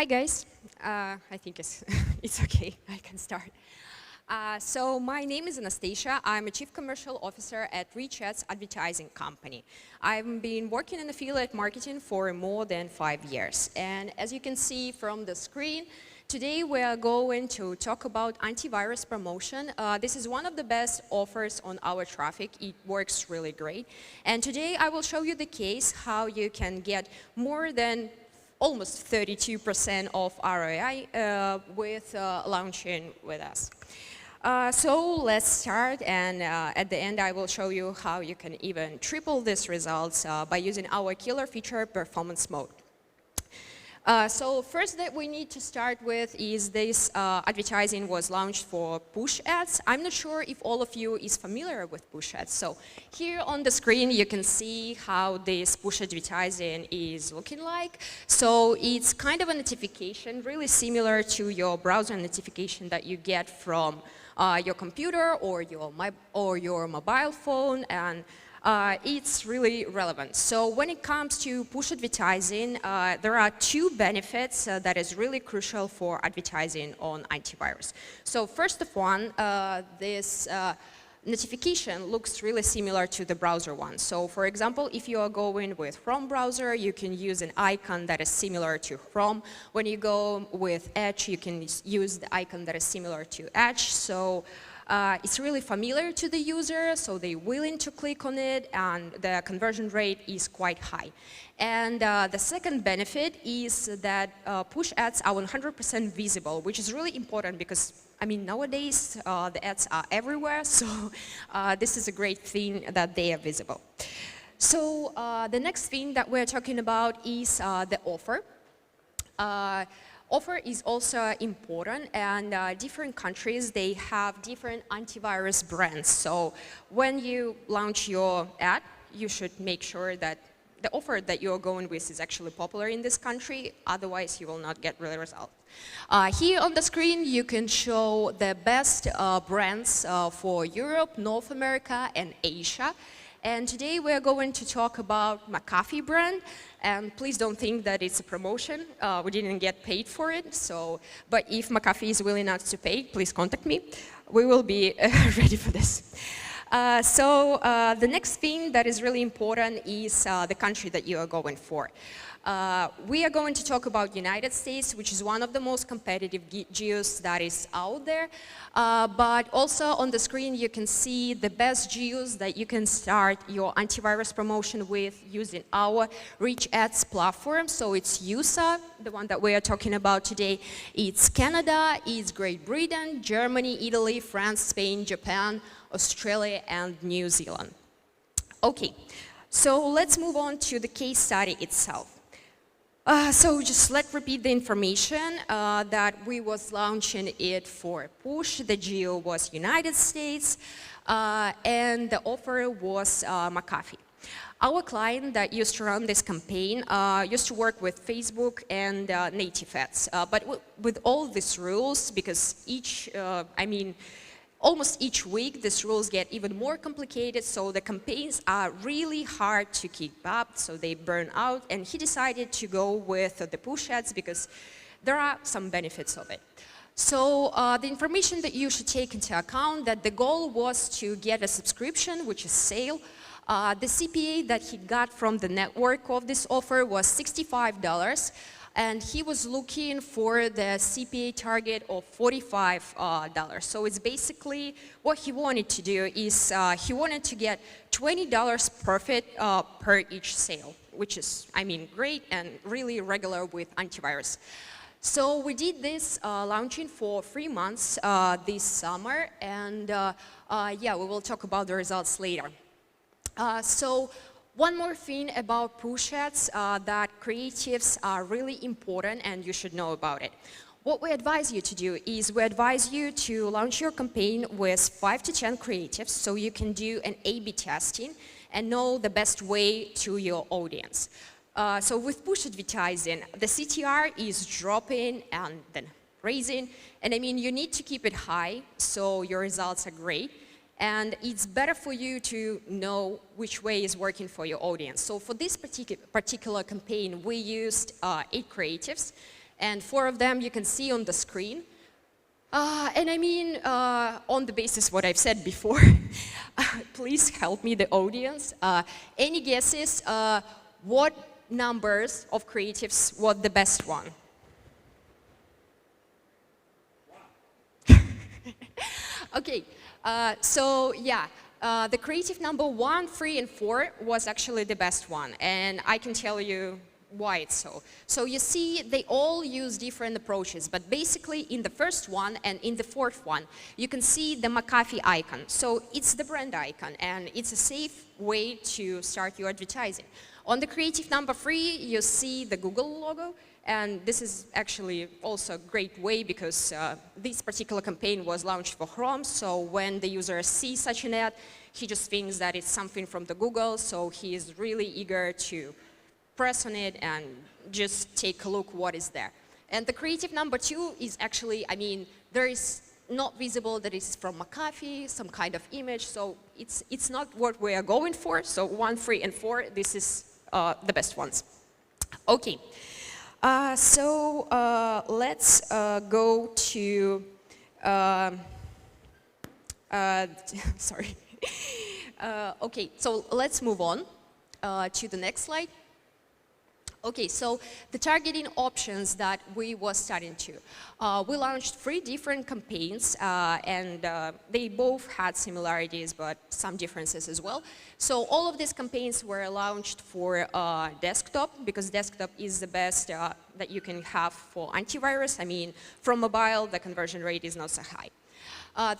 Hi guys, I think it's, it's okay, I can start. So my name is Anastasiya. I'm a Chief Commercial Officer at RichAds advertising company. I've been working in affiliate marketing for more than 5 years. And as you can see from the screen, today we are going to talk about antivirus promotion. This is one of the best offers on our traffic. It works really great. And today I will show you the case how you can get more than almost 32% of ROI with launching with us. So let's start, and at the end I will show you how you can even triple these results by using our killer feature, performance mode. So first that we need to start with is this advertising was launched for push ads. I'm not sure if all of you is familiar with push ads. So here on the screen you can see how this push advertising is looking like. So it's kind of a notification really similar to your browser notification that you get from your computer or your mobile phone, and it's really relevant. So when it comes to push advertising, there are two benefits that is really crucial for advertising on antivirus. So first of one, this notification looks really similar to the browser one. So for example, if you are going with Chrome browser, you can use an icon that is similar to Chrome. When you go with Edge, you can use the icon that is similar to Edge. So it's really familiar to the user, so they're willing to click on it, and the conversion rate is quite high. And the second benefit is that push ads are 100% visible, which is really important because, I mean, nowadays the ads are everywhere, so this is a great thing that they are visible. So the next thing that we're talking about is the offer. Offer is also important, and different countries, they have different antivirus brands. So when you launch your ad, you should make sure that the offer that you're going with is actually popular in this country, otherwise you will not get real results. Here on the screen you can show the best brands for Europe, North America and Asia. And today we are going to talk about McAfee brand, and please don't think that it's a promotion. We didn't get paid for it, so, but if McAfee is willing not to pay, please contact me. We will be ready for this. The next thing that is really important is the country that you are going for. We are going to talk about United States, which is one of the most competitive geos that is out there. But also on the screen you can see the best geos that you can start your antivirus promotion with using our RichAds platform. So it's USA, the one that we are talking about today. It's Canada, it's Great Britain, Germany, Italy, France, Spain, Japan, Australia and New Zealand. Okay, so let's move on to the case study itself. So just let's repeat the information that we was launching it for push. The geo was United States and the offer was McAfee. Our client that used to run this campaign used to work with Facebook and native ads. But with all these rules, because almost each week, these rules get even more complicated, so the campaigns are really hard to keep up, so they burn out, and he decided to go with the push ads because there are some benefits of it. So the information that you should take into account, that the goal was to get a subscription, which is sale. The CPA that he got from the network of this offer was $65. And he was looking for the CPA target of $45. So it's basically what he wanted to do is he wanted to get $20 profit per each sale, which is, I mean, great and really regular with antivirus. So we did this launching for 3 months this summer, and yeah, we will talk about the results later. One more thing about push ads, that creatives are really important and you should know about it. What we advise you to do is we advise you to launch your campaign with 5 to 10 creatives so you can do an A/B testing and know the best way to your audience. So with push advertising, the CTR is dropping and then raising, and I mean you need to keep it high so your results are great. And it's better for you to know which way is working for your audience. So for this particular campaign, we used 8 creatives. And 4 of them you can see on the screen. And I mean, on the basis of what I've said before, please help me, the audience. Any guesses what numbers of creatives was the best one? Okay, so yeah, the creative number 1, 3, and 4 was actually the best one, and I can tell you why it's so. So you see, they all use different approaches, but basically in the first one and in the fourth one, you can see the McAfee icon. So it's the brand icon, and it's a safe way to start your advertising. On the creative number 3, you see the Google logo, and this is actually also a great way because this particular campaign was launched for Chrome, so when the user sees such an ad, he just thinks that it's something from the Google, so he is really eager to press on it and just take a look what is there. And the creative number 2 is actually, I mean, there is not visible that it's from McAfee, some kind of image, so it's not what we are going for. So 1, 3, and 4, this is the best ones. Okay, so let's go to, sorry. Okay, so let's move on to the next slide. Okay, so the targeting options that we were starting to. We launched 3 different campaigns, and they both had similarities, but some differences as well. So all of these campaigns were launched for desktop, because desktop is the best that you can have for antivirus. I mean, from mobile, the conversion rate is not so high.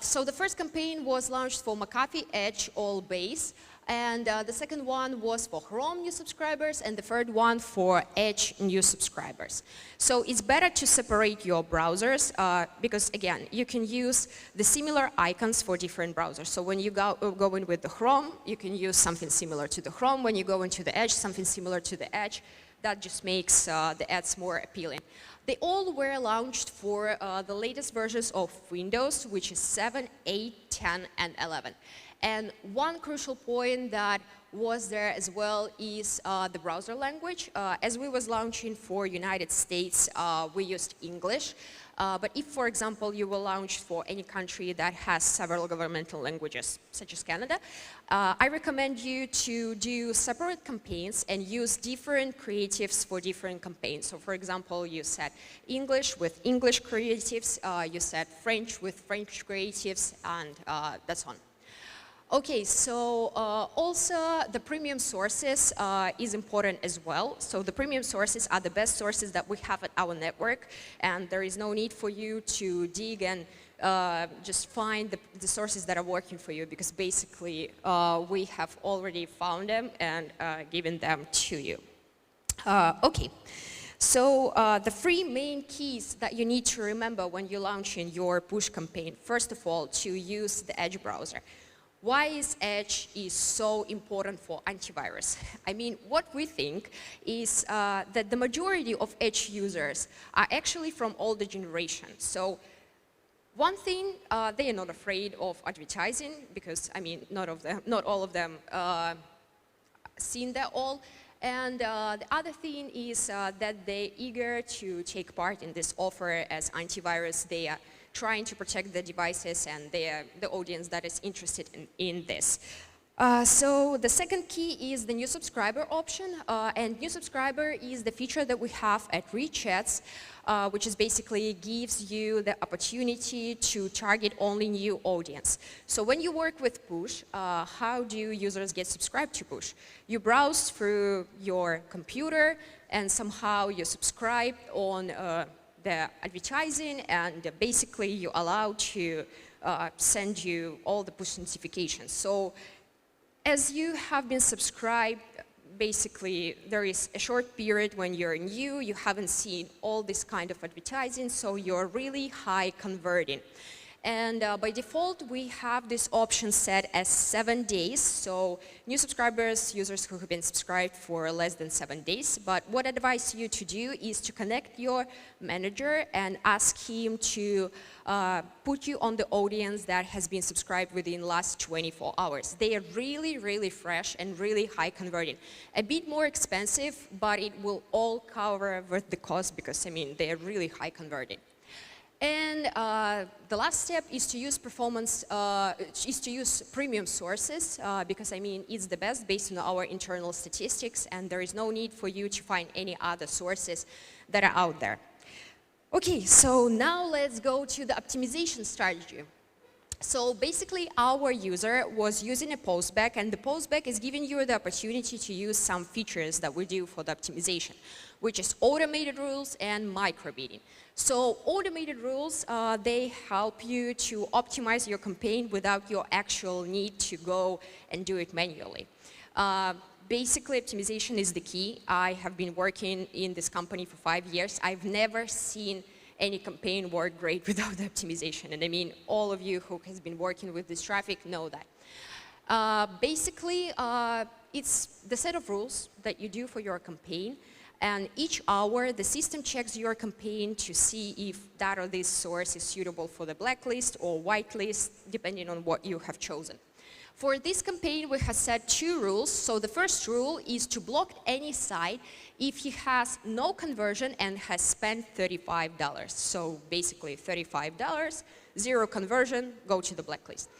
So the first campaign was launched for McAfee Edge All Base, and the second one was for Chrome new subscribers, and the third one for Edge new subscribers. So it's better to separate your browsers because, again, you can use the similar icons for different browsers. So when you go in with the Chrome, you can use something similar to the Chrome. When you go into the Edge, something similar to the Edge. That just makes the ads more appealing. They all were launched for the latest versions of Windows, which is 7, 8, 10, and 11. And one crucial point that was there as well is the browser language. As we was launching for United States, we used English. But if, for example, you will launch for any country that has several governmental languages, such as Canada, I recommend you to do separate campaigns and use different creatives for different campaigns. So, for example, you set English with English creatives, you set French with French creatives, and that's on. Okay, so also the premium sources is important as well. So the premium sources are the best sources that we have at our network, and there is no need for you to dig and just find the sources that are working for you, because basically we have already found them and given them to you. Okay. So the 3 main keys that you need to remember when you're launching your push campaign. First of all, to use the Edge browser. Why is Edge so important for antivirus? I mean, what we think is that the majority of Edge users are actually from older generations. So one thing, they are not afraid of advertising because, I mean, not all of them seen that all. And the other thing is that they're eager to take part in this offer as antivirus. They are trying to protect the devices, and they're the audience that is interested in this. So the second key is the new subscriber option, and new subscriber is the feature that we have at RichAds, which is basically gives you the opportunity to target only new audience. So when you work with push, how do users get subscribed to push? You browse through your computer, and somehow you subscribe on the advertising, and basically you allow to send you all the push notifications. So as you have been subscribed, basically there is a short period when you're new, you haven't seen all this kind of advertising, so you're really high converting. And by default, we have this option set as 7 days. So new subscribers, users who have been subscribed for less than 7 days. But what I advise you to do is to connect your manager and ask him to put you on the audience that has been subscribed within the last 24 hours. They are really, really fresh and really high converting. A bit more expensive, but it will all cover with the cost because, I mean, they are really high converting. And the last step is to use premium sources because, I mean, it's the best based on our internal statistics, and there is no need for you to find any other sources that are out there. Okay, so now let's go to the optimization strategy. So basically, our user was using a postback, and the postback is giving you the opportunity to use some features that we do for the optimization, which is automated rules and micro-bidding. So automated rules, they help you to optimize your campaign without your actual need to go and do it manually. Basically, optimization is the key. I have been working in this company for 5 years. I've never seen any campaign work great without the optimization. And I mean, all of you who has been working with this traffic know that. Basically, it's the set of rules that you do for your campaign. And each hour, the system checks your campaign to see if that or this source is suitable for the blacklist or whitelist, depending on what you have chosen. For this campaign, we have set 2 rules. So the first rule is to block any site if he has no conversion and has spent $35. So basically $35, 0 conversion, go to the blacklist.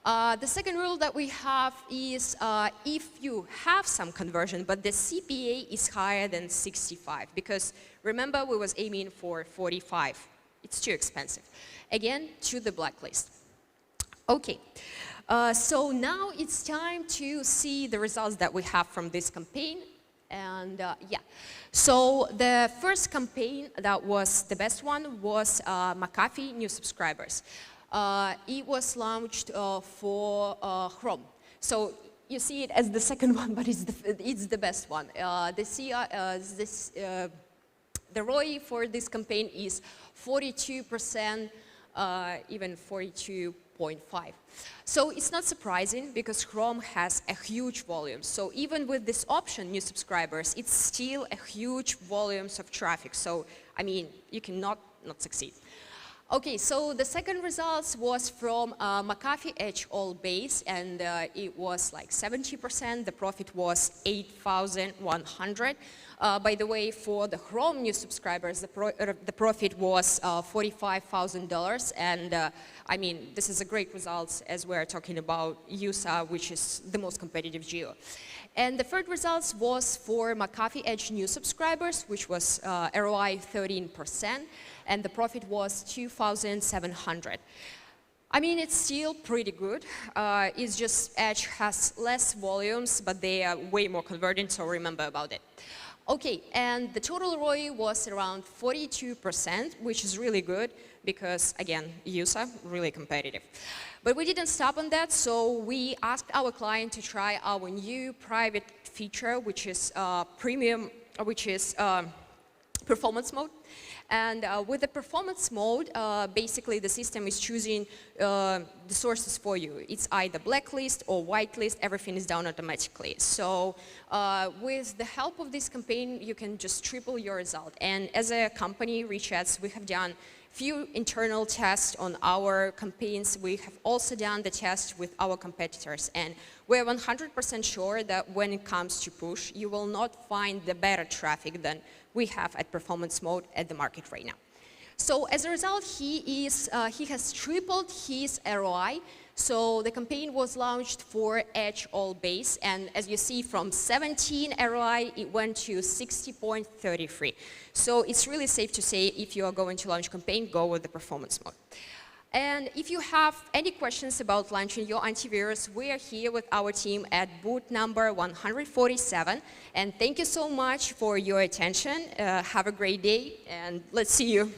The second rule that we have is if you have some conversion, but the CPA is higher than 65, because remember we was aiming for 45. It's too expensive. Again, to the blacklist. Okay, so now it's time to see the results that we have from this campaign. And yeah, so the first campaign that was the best one was McAfee new subscribers. It was launched for Chrome. So you see it as the second one, but it's the best one. The ROI for this campaign is 42%, even 42.5. So it's not surprising because Chrome has a huge volume. So even with this option, new subscribers, it's still a huge volumes of traffic. So, I mean, you cannot not succeed. Okay, so the second results was from McAfee Edge All Base, and it was like 70%. The profit was 8,100. By the way, for the Chrome new subscribers, the profit was $45,000, and I mean, this is a great result as we're talking about USA, which is the most competitive geo. And the third results was for McAfee Edge new subscribers, which was ROI 13%, and the profit was 2,700. I mean, it's still pretty good. It's just Edge has less volumes, but they are way more converting, so remember about it. Okay, and the total ROI was around 42%, which is really good because, again, USA, really competitive. But we didn't stop on that, so we asked our client to try our new private feature, which is performance mode. And with the performance mode, basically the system is choosing the sources for you. It's either blacklist or whitelist, everything is done automatically. So with the help of this campaign, you can just triple your result. And as a company, RichAds, we have done few internal tests on our campaigns. We have also done the test with our competitors. And we're 100% sure that when it comes to push, you will not find the better traffic than we have at performance mode at the market right now. So as a result, he has tripled his ROI. So the campaign was launched for Edge All Base, and as you see, from 17 ROI, it went to 60.33. So it's really safe to say if you are going to launch a campaign, go with the performance mode. And if you have any questions about launching your antivirus, we are here with our team at booth number 147. And thank you so much for your attention. Have a great day, and let's see you.